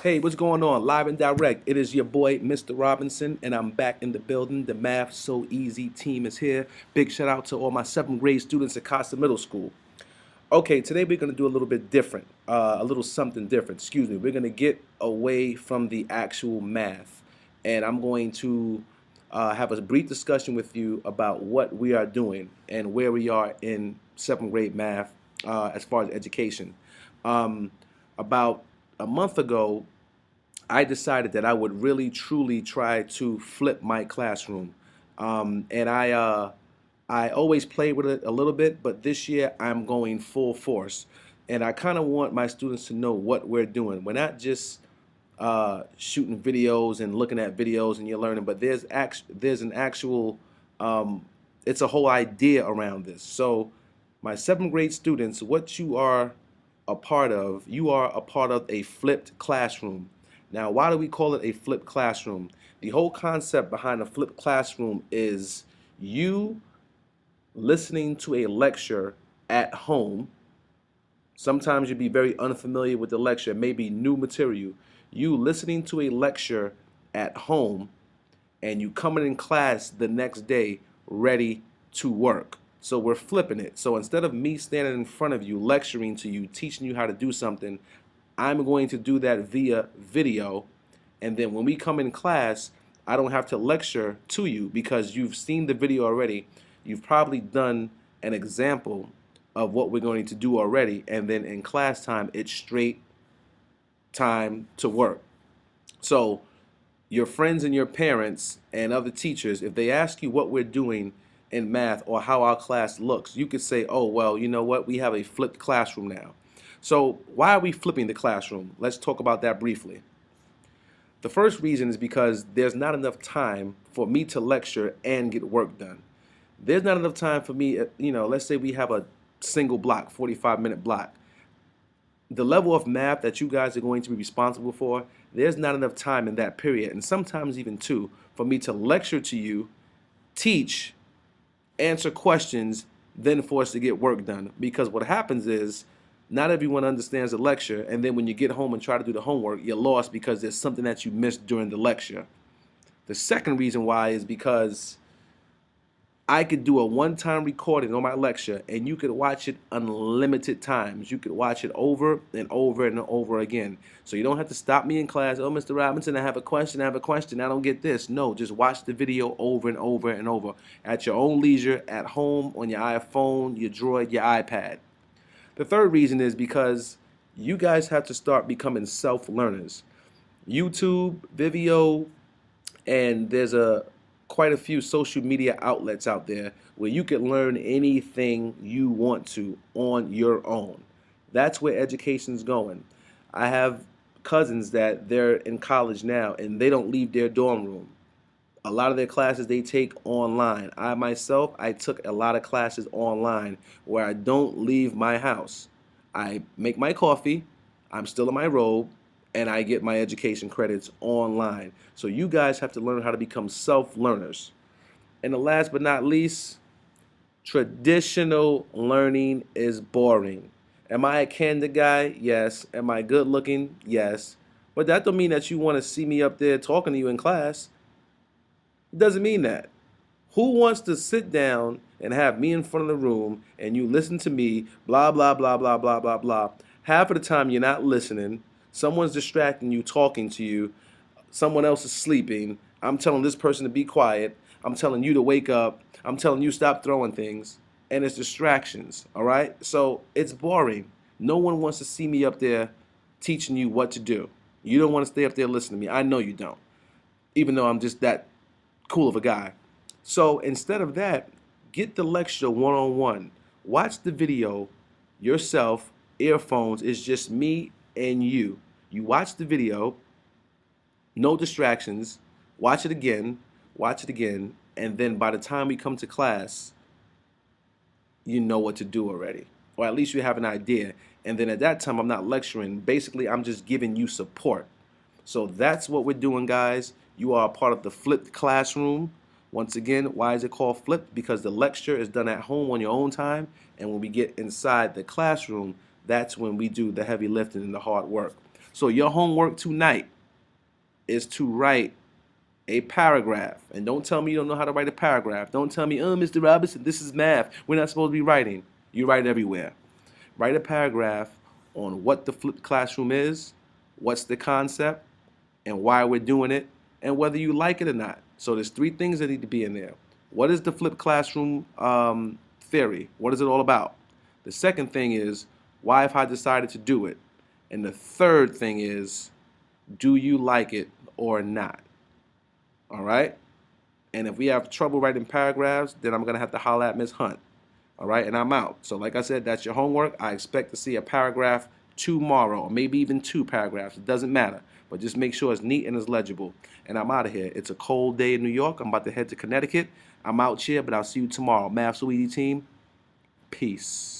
Hey, what's going on? Live and direct. It is your boy, Mr. Robinson, and I'm back in the building. The Math So Easy team is here. Big shout out to all my seventh grade students at Costa Middle School. Okay, today we're going to do a little bit different, a little something different. Excuse me. We're going to get away from the actual math, and I'm going to have a brief discussion with you about what we are doing and where we are in seventh grade math as far as education. Um, about a month ago, I decided that I would really truly try to flip my classroom. And I always play with it a little bit, but this year I'm going full force. And I kind of want my students to know what we're doing. We're not just shooting videos and looking at videos and you're learning, but there's an actual it's a whole idea around this. So my seventh grade students, what you are a part of, you are a part of a flipped classroom. Now, why do we call it a flipped classroom? The whole concept behind a flipped classroom is you listening to a lecture at home. Sometimes you'd be very unfamiliar with the lecture, maybe new material. You listening to a lecture at home and you coming in class the next day ready to work. So we're flipping it. So instead of me standing in front of you, lecturing to you, teaching you how to do something, I'm going to do that via video. And then when we come in class, I don't have to lecture to you because you've seen the video already. You've probably done an example of what we're going to do already. And then in class time, it's straight time to work. So your friends and your parents and other teachers, if they ask you what we're doing in math or how our class looks, you could say, oh, well, you know what? We have a flipped classroom now. So why are we flipping the classroom? Let's talk about that briefly. The first reason is because there's not enough time for me to lecture and get work done. There's not enough time for me, let's say we have a single block, 45-minute block. The level of math that you guys are going to be responsible for, there's not enough time in that period, and sometimes even two, for me to lecture to you, teach, answer questions, then for us to get work done. Because what happens is, not everyone understands the lecture, and then when you get home and try to do the homework, you're lost because there's something that you missed during the lecture. The second reason why is because I could do a one-time recording on my lecture and you could watch it unlimited times. You could watch it over and over and over again. So you don't have to stop me in class. Oh, Mr. Robinson, I have a question. I don't get this. No, just watch the video over and over and over at your own leisure, at home, on your iPhone, your Droid, your iPad. The third reason is because you guys have to start becoming self-learners. YouTube, Vimeo, and there's quite a few social media outlets out there where you can learn anything you want to on your own. That's where education's going. I have cousins that they're in college now and they don't leave their dorm room. A lot of their classes they take online. I myself, I took a lot of classes online where I don't leave my house. I make my coffee, I'm still in my robe, and I get my education credits online. So you guys have to learn how to become self-learners. And the last but not least, traditional learning is boring. Am I a candid guy? Yes. Am I good looking? Yes. But that don't mean that you want to see me up there talking to you in class. It doesn't mean that. Who wants to sit down and have me in front of the room and you listen to me, blah, blah, blah, blah, blah, blah, blah. Half of the time you're not listening. Someone's distracting you, talking to you. Someone else is sleeping. I'm telling this person to be quiet. I'm telling you to wake up. I'm telling you stop throwing things. And it's distractions, all right? So it's boring. No one wants to see me up there teaching you what to do. You don't want to stay up there listening to me. I know you don't, even though I'm just that cool of a guy. So instead of that, get the lecture one-on-one. Watch the video yourself, earphones. It's just me and you. You watch the video, no distractions, watch it again, and then by the time we come to class, you know what to do already. Or at least you have an idea. And then at that time, I'm not lecturing. Basically, I'm just giving you support. So that's what we're doing, guys. You are a part of the flipped classroom. Once again, why is it called flipped? Because the lecture is done at home on your own time, and when we get inside the classroom, that's when we do the heavy lifting and the hard work. So your homework tonight is to write a paragraph. And don't tell me you don't know how to write a paragraph. Don't tell me, oh, Mr. Robinson, this is math. We're not supposed to be writing. You write everywhere. Write a paragraph on what the flipped classroom is, what's the concept, and why we're doing it, and whether you like it or not. So there's three things that need to be in there. What is the flipped classroom theory? What is it all about? The second thing is, why have I decided to do it? And the third thing is, do you like it or not? All right? And if we have trouble writing paragraphs, then I'm going to have to holler at Miss Hunt. All right? And I'm out. So like I said, that's your homework. I expect to see a paragraph tomorrow, or maybe even 2 paragraphs. It doesn't matter. But just make sure it's neat and it's legible. And I'm out of here. It's a cold day in New York. I'm about to head to Connecticut. I'm out here, but I'll see you tomorrow. Math Sweetie team, peace.